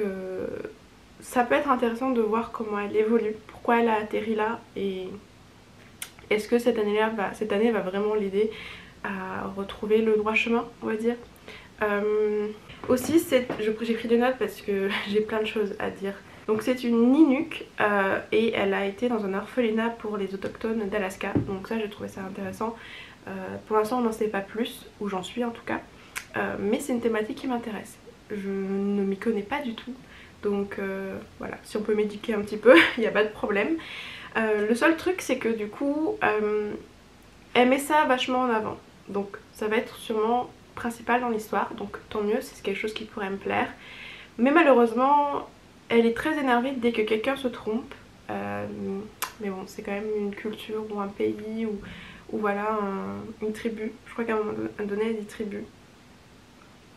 ça peut être intéressant de voir comment elle évolue, pourquoi elle a atterri là et est-ce que cette année va vraiment l'aider à retrouver le droit chemin on va dire. Aussi j'ai pris des notes parce que j'ai plein de choses à dire. Donc c'est une Ninook et elle a été dans un orphelinat pour les autochtones d'Alaska. Donc ça j'ai trouvé ça intéressant. Pour l'instant on n'en sait pas plus, où j'en suis en tout cas. Mais c'est une thématique qui m'intéresse. Je ne m'y connais pas du tout. Donc voilà, si on peut m'éduquer un petit peu, il n'y a pas de problème. Le seul truc c'est que du coup, elle met ça vachement en avant. Donc ça va être sûrement principal dans l'histoire. Donc tant mieux, c'est quelque chose qui pourrait me plaire. Mais malheureusement... elle est très énervée dès que quelqu'un se trompe, mais bon c'est quand même une culture ou un pays ou voilà une tribu, je crois qu'à un moment donné elle dit tribu,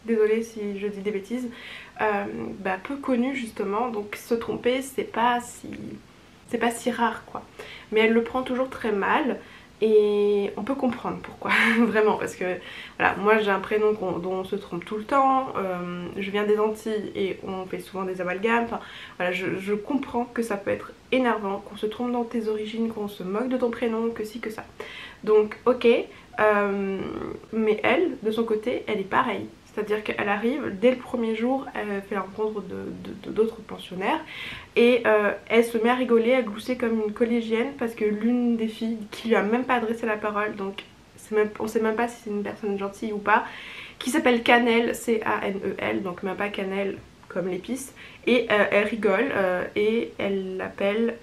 désolée si je dis des bêtises, peu connue justement, donc se tromper c'est pas si rare quoi, mais elle le prend toujours très mal. Et on peut comprendre pourquoi, vraiment, parce que voilà, moi j'ai un prénom dont on se trompe tout le temps, je viens des Antilles et on fait souvent des amalgames, enfin voilà, je comprends que ça peut être énervant, qu'on se trompe dans tes origines, qu'on se moque de ton prénom, que ci, que ça. Donc ok, mais elle, de son côté, elle est pareille, c'est-à-dire qu'elle arrive, dès le premier jour, elle fait la rencontre d'autres pensionnaires et elle se met à rigoler, à glousser comme une collégienne parce que l'une des filles qui lui a même pas adressé la parole, donc on sait même pas si c'est une personne gentille ou pas, qui s'appelle Cannelle, C-A-N-E-L, donc même pas cannelle comme l'épice, et elle rigole et elle l'appelle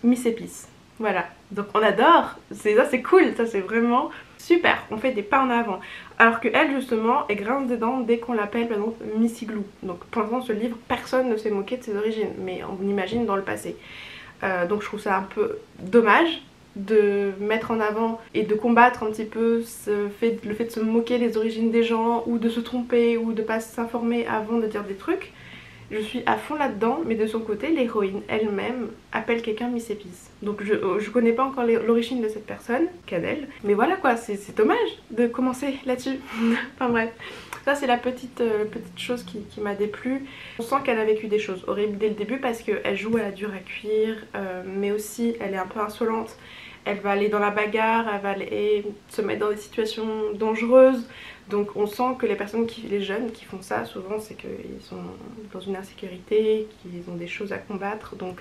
Miss Épice. Voilà, donc on adore, ça c'est cool, ça c'est vraiment super, on fait des pas en avant. Alors que elle justement, elle grince des dents dès qu'on l'appelle par exemple Miss Igloo. Donc pour l'instant ce livre, personne ne s'est moqué de ses origines, mais on imagine dans le passé. Donc je trouve ça un peu dommage de mettre en avant et de combattre un petit peu le fait de se moquer des origines des gens ou de se tromper ou de pas s'informer avant de dire des trucs. Je suis à fond là-dedans, mais de son côté, l'héroïne elle-même appelle quelqu'un Miss Épice. Donc je connais pas encore l'origine de cette personne, Cannelle, mais voilà quoi, c'est dommage de commencer là-dessus. Enfin bref, ça c'est la petite chose qui m'a déplu. On sent qu'elle a vécu des choses horribles dès le début parce qu'elle joue à la dure à cuire, mais aussi elle est un peu insolente. Elle va aller dans la bagarre, elle va aller se mettre dans des situations dangereuses. Donc on sent que les jeunes qui font ça, souvent c'est qu'ils sont dans une insécurité, qu'ils ont des choses à combattre. Donc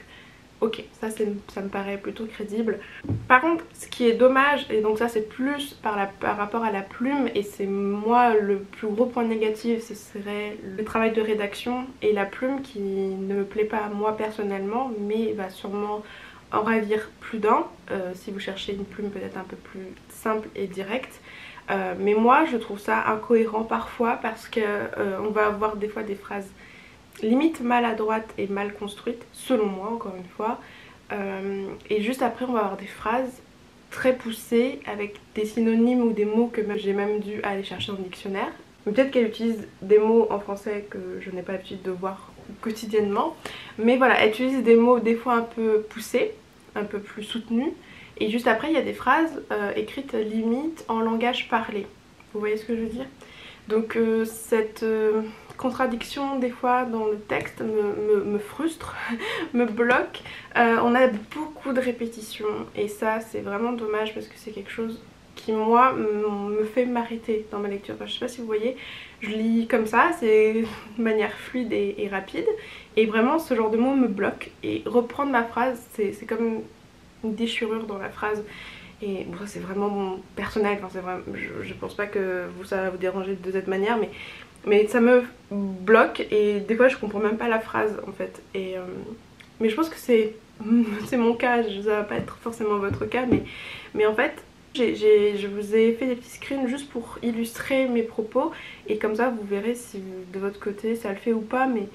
ok, ça me paraît plutôt crédible. Par contre, ce qui est dommage, et donc ça c'est plus par rapport à la plume, et c'est moi le plus gros point négatif, ce serait le travail de rédaction et la plume qui ne me plaît pas à moi personnellement, mais va sûrement en ravir plus d'un si vous cherchez une plume peut-être un peu plus simple et directe. Mais moi je trouve ça incohérent parfois parce que on va avoir des fois des phrases limite maladroites et mal construites, selon moi encore une fois, et juste après on va avoir des phrases très poussées avec des synonymes ou des mots que j'ai même dû aller chercher dans le dictionnaire. Peut-être qu'elle utilise des mots en français que je n'ai pas l'habitude de voir quotidiennement, mais voilà, elle utilise des mots des fois un peu poussés, un peu plus soutenus, et juste après il y a des phrases écrites limite en langage parlé. Vous voyez ce que je veux dire? Donc cette contradiction des fois dans le texte me frustre, me bloque. On a beaucoup de répétitions et ça c'est vraiment dommage parce que c'est quelque chose qui moi me fait m'arrêter dans ma lecture. Enfin, je sais pas si vous voyez, je lis comme ça, c'est de manière fluide et rapide, et vraiment ce genre de mots me bloque, et reprendre ma phrase c'est comme une déchirure dans la phrase. Et bon, ça c'est vraiment personnel, enfin, c'est vraiment, je pense pas que ça va vous déranger de cette manière, mais ça me bloque et des fois je comprends même pas la phrase en fait. Mais je pense que c'est mon cas, ça va pas être forcément votre cas, mais en fait je vous ai fait des petits screens juste pour illustrer mes propos, et comme ça vous verrez si de votre côté ça le fait ou pas. Mais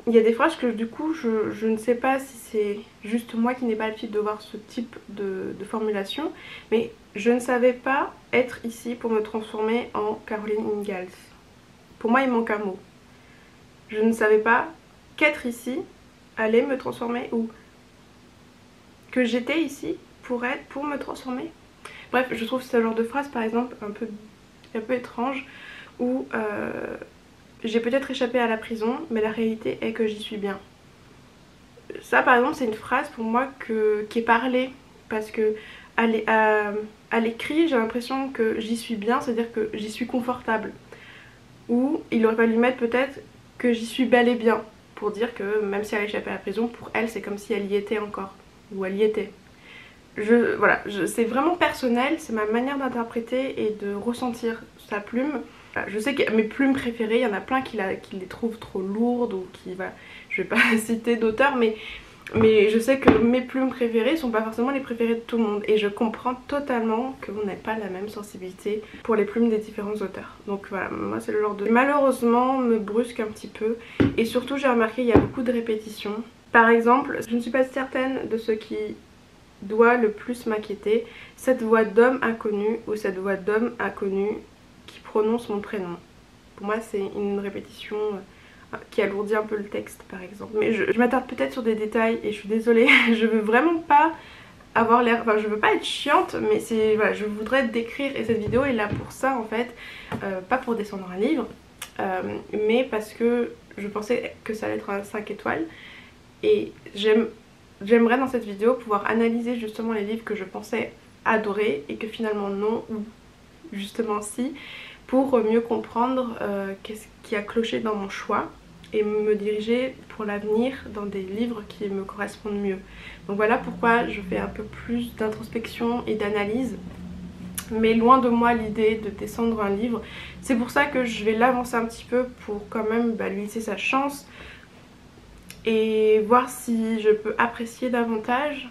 il y a des phrases que du coup je ne sais pas si c'est juste moi qui n'ai pas l'habitude de voir ce type de formulation, mais je ne savais pas être ici pour me transformer en Caroline Ingalls. Pour moi il manque un mot. Je ne savais pas qu'être ici allait me transformer, ou que j'étais ici pour me transformer. Bref, je trouve ce genre de phrase par exemple un peu étrange, où j'ai peut-être échappé à la prison, mais la réalité est que j'y suis bien. Ça par exemple c'est une phrase pour moi qui est parlée, parce que à l'écrit j'ai l'impression que j'y suis bien, c'est-à-dire que j'y suis confortable. Ou il aurait fallu mettre peut-être que j'y suis bel et bien, pour dire que même si elle a échappé à la prison, pour elle c'est comme si elle y était encore, ou elle y était. Voilà, c'est vraiment personnel, c'est ma manière d'interpréter et de ressentir sa plume. Je sais que mes plumes préférées, il y en a plein qui les trouvent trop lourdes, ou je vais pas citer d'auteurs, mais je sais que mes plumes préférées sont pas forcément les préférées de tout le monde, et je comprends totalement que vous n'avez pas la même sensibilité pour les plumes des différents auteurs. Donc voilà, moi c'est le genre de... Malheureusement me brusque un petit peu, et surtout j'ai remarqué il y a beaucoup de répétitions. Par exemple, je ne suis pas certaine de ce qui doit le plus m'inquiéter, cette voix d'homme inconnu ou cette voix d'homme inconnu qui prononce mon prénom. Pour moi c'est une répétition qui alourdit un peu le texte par exemple. Mais je m'attarde peut-être sur des détails et je suis désolée, je veux vraiment pas avoir l'air, enfin je veux pas être chiante, mais c'est voilà, je voudrais décrire, et cette vidéo est là pour ça en fait, pas pour descendre un livre, mais parce que je pensais que ça allait être un 5 étoiles, et j'aimerais dans cette vidéo pouvoir analyser justement les livres que je pensais adorer et que finalement non, ou justement si, pour mieux comprendre qu'est-ce qui a cloché dans mon choix et me diriger pour l'avenir dans des livres qui me correspondent mieux. Donc voilà pourquoi je fais un peu plus d'introspection et d'analyse, mais loin de moi l'idée de descendre un livre. C'est pour ça que je vais l'avancer un petit peu pour quand même lui laisser sa chance et voir si je peux apprécier davantage.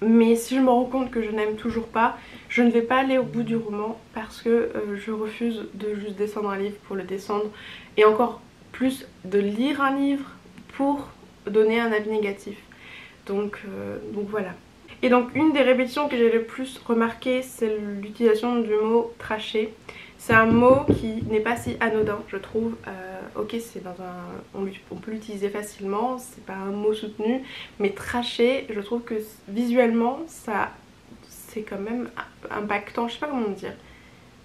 Mais si je me rends compte que je n'aime toujours pas, je ne vais pas aller au bout du roman parce que je refuse de juste descendre un livre pour le descendre, et encore plus de lire un livre pour donner un avis négatif. Donc voilà. Et donc une des répétitions que j'ai le plus remarqué, c'est l'utilisation du mot tracher. C'est un mot qui n'est pas si anodin, je trouve. Ok, c'est dans un... on peut l'utiliser facilement, c'est pas un mot soutenu, mais tracher, je trouve que visuellement, ça, c'est quand même impactant, je sais pas comment dire.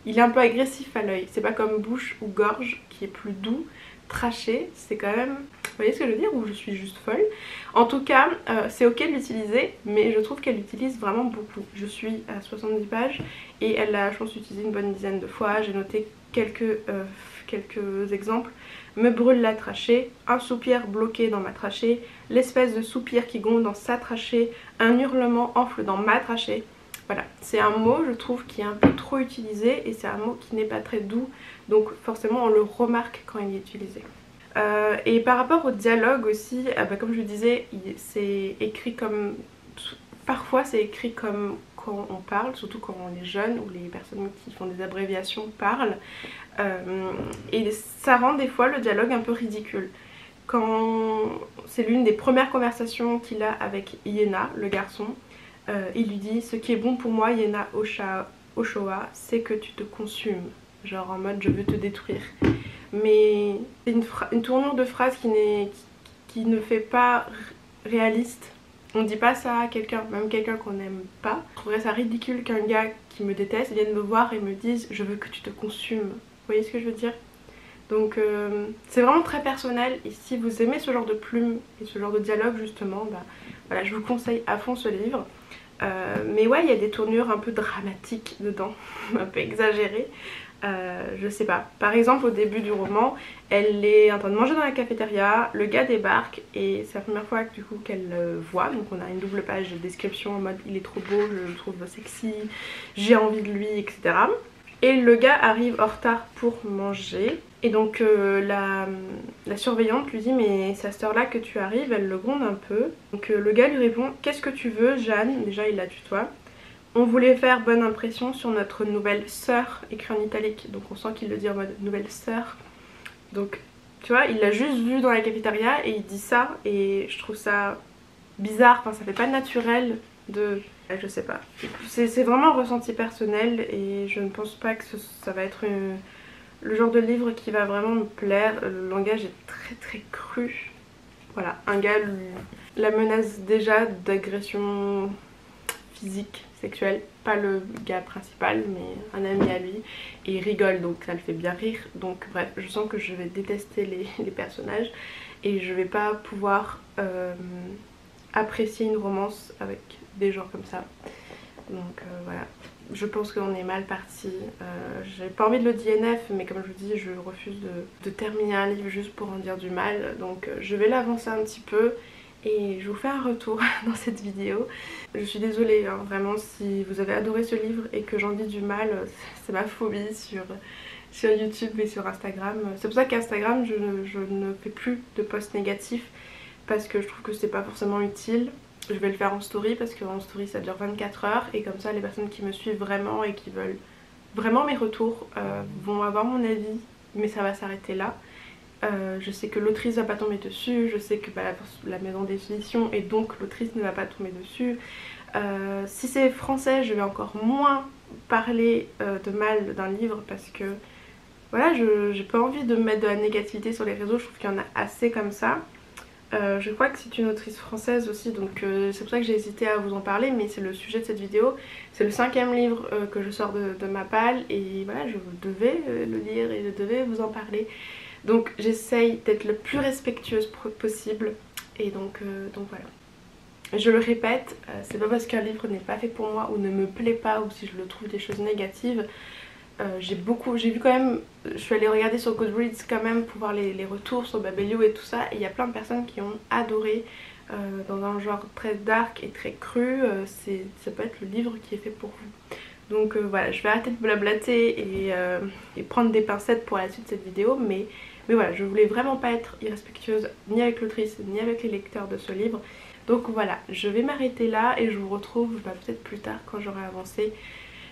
Il est un peu agressif à l'œil, c'est pas comme bouche ou gorge qui est plus doux. Tracher, c'est quand même... Vous voyez ce que je veux dire, ou je suis juste folle? En tout cas, c'est ok de l'utiliser, mais je trouve qu'elle l'utilise vraiment beaucoup. Je suis à 70 pages et elle l'a, je pense, utilisé une bonne dizaine de fois. J'ai noté quelques exemples. Me brûle la trachée, un soupir bloqué dans ma trachée, l'espèce de soupir qui gronde dans sa trachée, un hurlement enfle dans ma trachée. Voilà, c'est un mot, je trouve, qui est un peu trop utilisé et c'est un mot qui n'est pas très doux, donc forcément on le remarque quand il est utilisé. Et par rapport au dialogue aussi, comme je le disais, c'est écrit comme... Parfois c'est écrit comme quand on parle, surtout quand on est jeune ou les personnes qui font des abréviations parlent. Et ça rend des fois le dialogue un peu ridicule. Quand c'est l'une des premières conversations qu'il a avec Iena, le garçon, il lui dit: ce qui est bon pour moi, Iena Oshoa, c'est que tu te consumes. Genre en mode je veux te détruire. Mais c'est une tournure de phrase qui ne fait pas réaliste. On dit pas ça à quelqu'un, même quelqu'un qu'on n'aime pas. Je trouverais ça ridicule qu'un gars qui me déteste vienne me voir et me dise je veux que tu te consumes. Vous voyez ce que je veux dire? Donc c'est vraiment très personnel, et si vous aimez ce genre de plumes et ce genre de dialogue justement, voilà, je vous conseille à fond ce livre. Mais ouais, il y a des tournures un peu dramatiques dedans, un peu exagérées. Je sais pas. Par exemple, au début du roman, elle est en train de manger dans la cafétéria, le gars débarque et c'est la première fois du coup qu'elle le voit. Donc on a une double page de description en mode il est trop beau, je le trouve sexy, j'ai envie de lui, etc. Et le gars arrive en retard pour manger. Et donc la surveillante lui dit mais c'est à cette heure là que tu arrives, elle le gronde un peu. Donc le gars lui répond qu'est-ce que tu veux Jeanne, déjà il la tutoie. On voulait faire bonne impression sur notre nouvelle sœur, écrit en italique, donc on sent qu'il le dit en mode nouvelle sœur. Donc tu vois, il l'a juste vu dans la cafétéria et il dit ça, et je trouve ça bizarre, enfin ça fait pas naturel de... Je sais pas, c'est vraiment un ressenti personnel et je ne pense pas que ça va être le genre de livre qui va vraiment me plaire. Le langage est très très cru. Voilà, un gars la menace déjà d'agression physique, sexuelle, pas le gars principal mais un ami à lui, et il rigole donc ça le fait bien rire. Donc bref, je sens que je vais détester les personnages et je vais pas pouvoir apprécier une romance avec des gens comme ça. Donc voilà, je pense qu'on est mal parti. J'ai pas envie de le DNF, mais comme je vous dis, je refuse de terminer un livre juste pour en dire du mal. Donc je vais l'avancer un petit peu et je vous fais un retour dans cette vidéo. Je suis désolée, hein, vraiment, si vous avez adoré ce livre et que j'en dis du mal, c'est ma phobie sur YouTube et sur Instagram. C'est pour ça qu'Instagram, je ne fais plus de posts négatifs parce que je trouve que c'est pas forcément utile. Je vais le faire en story parce qu'en story ça dure 24 heures et comme ça les personnes qui me suivent vraiment et qui veulent vraiment mes retours vont avoir mon avis, mais ça va s'arrêter là. Je sais que l'autrice va pas tomber dessus, je sais que la maison d'édition et donc l'autrice ne va pas tomber dessus. Si c'est français, je vais encore moins parler de mal d'un livre parce que voilà, j'ai pas envie de mettre de la négativité sur les réseaux, je trouve qu'il y en a assez comme ça. Je crois que c'est une autrice française aussi, donc c'est pour ça que j'ai hésité à vous en parler, mais c'est le sujet de cette vidéo. C'est le 5e livre que je sors de ma palle et voilà, je devais le lire et je devais vous en parler. Donc j'essaye d'être le plus respectueuse possible et donc voilà. Je le répète, c'est pas parce qu'un livre n'est pas fait pour moi ou ne me plaît pas ou si je le trouve des choses négatives j'ai vu quand même, je suis allée regarder sur Goodreads quand même pour voir les retours sur Babelio et tout ça, et il y a plein de personnes qui ont adoré. Dans un genre très dark et très cru, ça peut être le livre qui est fait pour vous. Donc voilà, je vais arrêter de blablater et prendre des pincettes pour la suite de cette vidéo, mais voilà, je voulais vraiment pas être irrespectueuse ni avec l'autrice ni avec les lecteurs de ce livre. Donc voilà, je vais m'arrêter là et je vous retrouve peut-être plus tard quand j'aurai avancé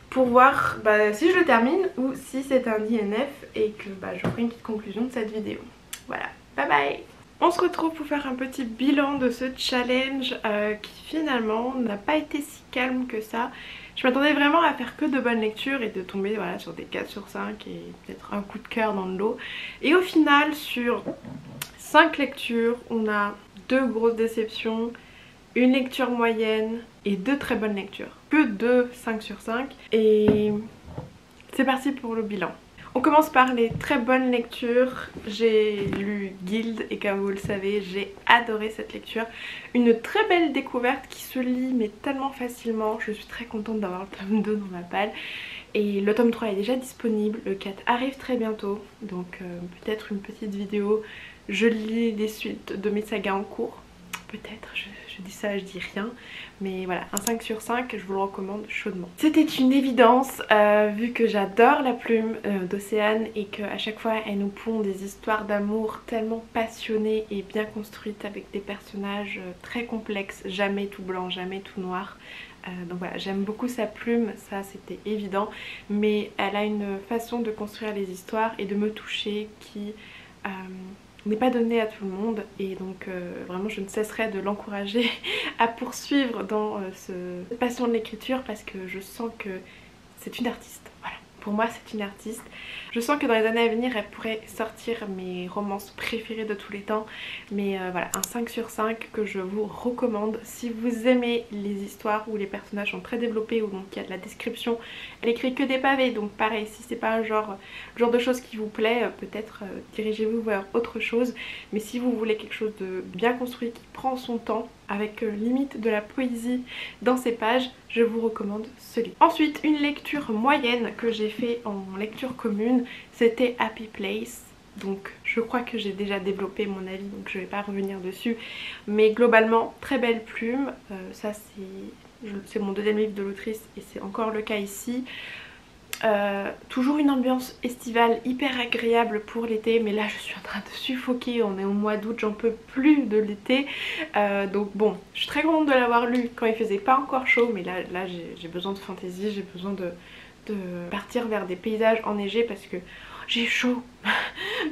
pour voir si je le termine ou si c'est un DNF et que je ferai une petite conclusion de cette vidéo. Voilà, bye bye. On se retrouve pour faire un petit bilan de ce challenge qui finalement n'a pas été si calme que ça. Je m'attendais vraiment à faire que de bonnes lectures et de tomber voilà, sur des 4 sur 5 et peut-être un coup de cœur dans le lot. Et au final, sur 5 lectures, on a 2 grosses déceptions, une lecture moyenne et 2 très bonnes lectures. Que 2 5 sur 5. Et c'est parti pour le bilan. On commence par les très bonnes lectures. J'ai lu Guild et comme vous le savez, j'ai adoré cette lecture. Une très belle découverte qui se lit mais tellement facilement. Je suis très contente d'avoir le tome 2 dans ma palle. Et le tome 3 est déjà disponible, le 4 arrive très bientôt. Donc peut-être une petite vidéo. Je lis les suites de mes sagas en cours. Peut-être, je dis ça, je dis rien. Mais voilà, un 5 sur 5, je vous le recommande chaudement. C'était une évidence, vu que j'adore la plume d'Océane et qu'à chaque fois elle nous pond des histoires d'amour tellement passionnées et bien construites avec des personnages très complexes, jamais tout blanc, jamais tout noir. Donc voilà, j'aime beaucoup sa plume, ça c'était évident. Mais elle a une façon de construire les histoires et de me toucher qui n'est pas donné à tout le monde, et donc vraiment je ne cesserai de l'encourager à poursuivre dans cette passion de l'écriture parce que je sens que c'est une artiste. Voilà, pour moi c'est une artiste. Je sens que dans les années à venir elle pourrait sortir mes romances préférées de tous les temps, mais voilà, un 5 sur 5 que je vous recommande si vous aimez les histoires où les personnages sont très développés, où donc il y a de la description. Elle écrit que des pavés, donc pareil, si c'est pas un genre de choses qui vous plaît, peut-être dirigez-vous vers autre chose. Mais si vous voulez quelque chose de bien construit, qui prend son temps, avec limite de la poésie dans ses pages, je vous recommande ce livre. Ensuite, une lecture moyenne que j'ai fait en lecture commune, c'était Happy Place. Donc je crois que j'ai déjà développé mon avis, donc je vais pas revenir dessus. Mais globalement, très belle plume. Ça c'est mon deuxième livre de l'autrice et c'est encore le cas ici. Toujours une ambiance estivale hyper agréable pour l'été, mais là je suis en train de suffoquer, on est au mois d'août, j'en peux plus de l'été. Donc bon, je suis très contente de l'avoir lu quand il faisait pas encore chaud, mais là j'ai besoin de fantaisie, j'ai besoin de partir vers des paysages enneigés parce que j'ai chaud.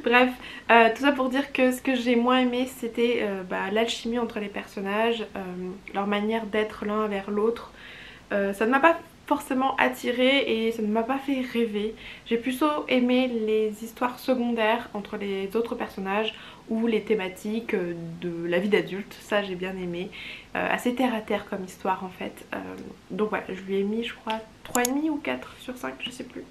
Bref, tout ça pour dire que ce que j'ai moins aimé c'était l'alchimie entre les personnages, leur manière d'être l'un vers l'autre. Ça ne m'a pas forcément attirée et ça ne m'a pas fait rêver. J'ai plutôt aimé les histoires secondaires entre les autres personnages ou les thématiques de la vie d'adulte, ça j'ai bien aimé. Assez terre à terre comme histoire en fait. Donc voilà, je lui ai mis je crois 3,5 ou 4 sur 5, je sais plus.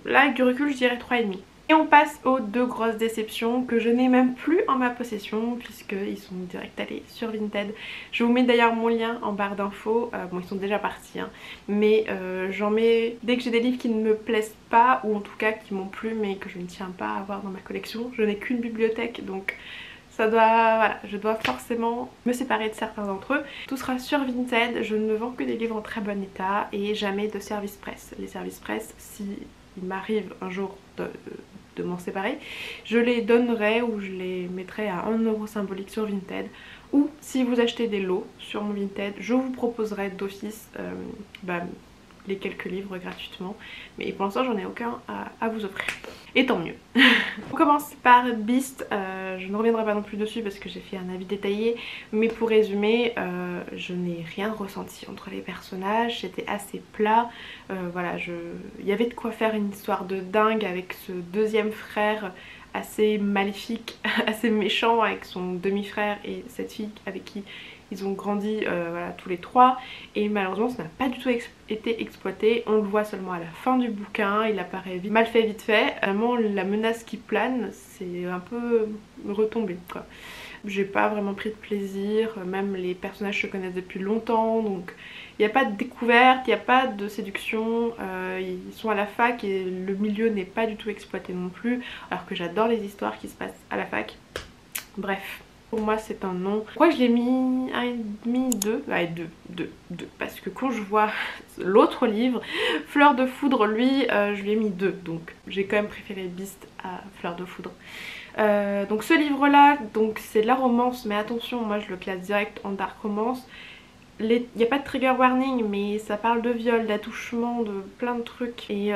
Là avec du recul je dirais 3,5. Et on passe aux 2 grosses déceptions que je n'ai même plus en ma possession puisqu'ils sont direct allés sur Vinted. Je vous mets d'ailleurs mon lien en barre d'infos. Bon, ils sont déjà partis hein, mais j'en mets dès que j'ai des livres qui ne me plaisent pas ou en tout cas qui m'ont plu mais que je ne tiens pas à avoir dans ma collection. Je n'ai qu'une bibliothèque donc ça doit, voilà, je dois forcément me séparer de certains d'entre eux. Tout sera sur Vinted, je ne vends que des livres en très bon état et jamais de service presse. Les services presse, si il m'arrive un jour de m'en séparer, je les donnerai ou je les mettrai à 1 € symbolique sur Vinted, ou si vous achetez des lots sur mon Vinted, je vous proposerai d'office les quelques livres gratuitement, mais pour l'instant j'en ai aucun à vous offrir, et tant mieux. On commence par Beast. Je ne reviendrai pas non plus dessus parce que j'ai fait un avis détaillé, mais pour résumer, je n'ai rien ressenti entre les personnages, c'était assez plat. Voilà, il y avait de quoi faire une histoire de dingue avec ce deuxième frère assez maléfique, assez méchant, avec son demi-frère et cette fille avec qui ils ont grandi voilà, tous les 3, et malheureusement ça n'a pas du tout été exploité. On le voit seulement à la fin du bouquin, il apparaît mal fait vite fait. Vraiment la menace qui plane, c'est un peu retombé quoi. J'ai pas vraiment pris de plaisir, même les personnages se connaissent depuis longtemps donc Il n'y a pas de découverte, il n'y a pas de séduction, ils sont à la fac et le milieu n'est pas du tout exploité non plus, alors que j'adore les histoires qui se passent à la fac. Bref. Pour moi c'est un non. Pourquoi je l'ai mis 1,5, 2 ouais, 2. Parce que quand je vois l'autre livre, Fleur de Foudre, lui, je lui ai mis 2. Donc j'ai quand même préféré Beast à Fleur de Foudre. Donc ce livre là, c'est de la romance, mais attention, moi je le classe direct en dark romance. Il n'y a pas de trigger warning, mais ça parle de viol, d'attouchement, de plein de trucs. Et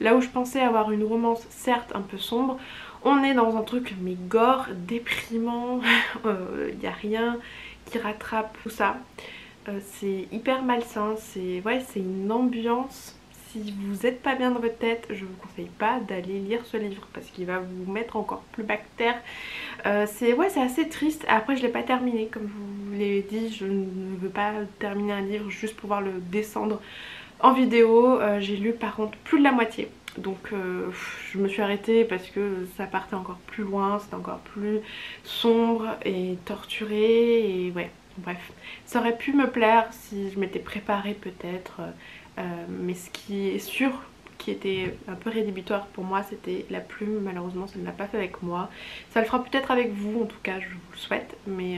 là où je pensais avoir une romance certes un peu sombre, on est dans un truc mais gore, déprimant, il n'y a rien qui rattrape tout ça. C'est hyper malsain, c'est une ambiance. Si vous n'êtes pas bien dans votre tête, je vous conseille pas d'aller lire ce livre parce qu'il va vous mettre encore plus bactère. C'est assez triste. Après je l'ai pas terminé, comme je vous l'ai dit, je ne veux pas terminer un livre juste pour pouvoir le descendre en vidéo. J'ai lu par contre plus de la moitié. Donc je me suis arrêtée parce que ça partait encore plus loin, c'était encore plus sombre et torturé et ouais, bref. Ça aurait pu me plaire si je m'étais préparée peut-être, mais ce qui est sûr qui était un peu rédhibitoire pour moi c'était la plume. Malheureusement ça ne l'a pas fait avec moi. Ça le fera peut-être avec vous, en tout cas je vous le souhaite, mais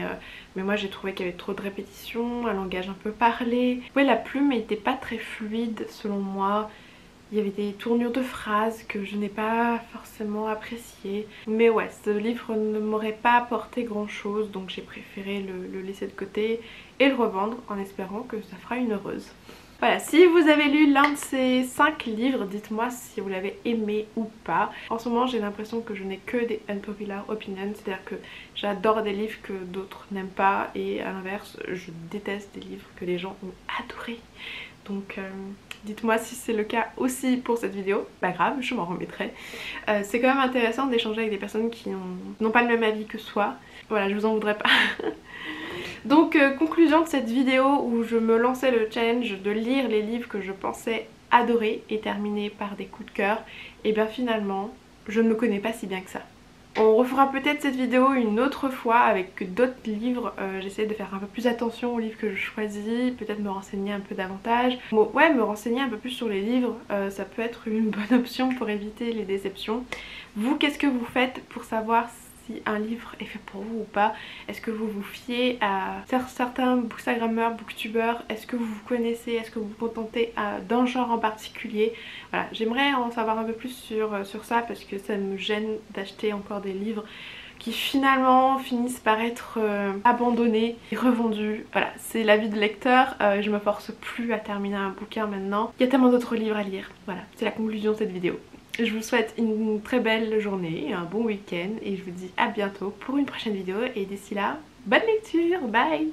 moi j'ai trouvé qu'il y avait trop de répétitions, un langage un peu parlé. Ouais, la plume n'était pas très fluide selon moi. Il y avait des tournures de phrases que je n'ai pas forcément appréciées. Mais ouais, ce livre ne m'aurait pas apporté grand chose, donc j'ai préféré le laisser de côté et le revendre en espérant que ça fera une heureuse. Voilà, si vous avez lu l'un de ces 5 livres, dites-moi si vous l'avez aimé ou pas. En ce moment j'ai l'impression que je n'ai que des unpopular opinions, c'est-à-dire que j'adore des livres que d'autres n'aiment pas et à l'inverse je déteste des livres que les gens ont adorés. Donc dites-moi si c'est le cas aussi pour cette vidéo. Pas grave, je m'en remettrai. C'est quand même intéressant d'échanger avec des personnes qui n'ont pas le même avis que soi. Voilà, je vous en voudrais pas. Donc conclusion de cette vidéo où je me lançais le challenge de lire les livres que je pensais adorer et terminer par des coups de cœur. Et bien finalement, je ne me connais pas si bien que ça. On refera peut-être cette vidéo une autre fois avec d'autres livres. J'essaie de faire un peu plus attention aux livres que je choisis, peut-être me renseigner un peu davantage. Bon, ouais, me renseigner un peu plus sur les livres, ça peut être une bonne option pour éviter les déceptions. Vous, qu'est-ce que vous faites pour savoir si un livre est fait pour vous ou pas? Est-ce que vous vous fiez à certains bookstagrammeurs, booktubeurs? Est-ce que vous vous connaissez? Est-ce que vous vous contentez d'un genre en particulier? Voilà, j'aimerais en savoir un peu plus sur ça parce que ça me gêne d'acheter encore des livres qui finalement finissent par être abandonnés et revendus. Voilà, c'est la vie de lecteur, je me force plus à terminer un bouquin maintenant. Il y a tellement d'autres livres à lire. Voilà, c'est la conclusion de cette vidéo. Je vous souhaite une très belle journée, un bon week-end et je vous dis à bientôt pour une prochaine vidéo et d'ici là, bonne lecture, bye!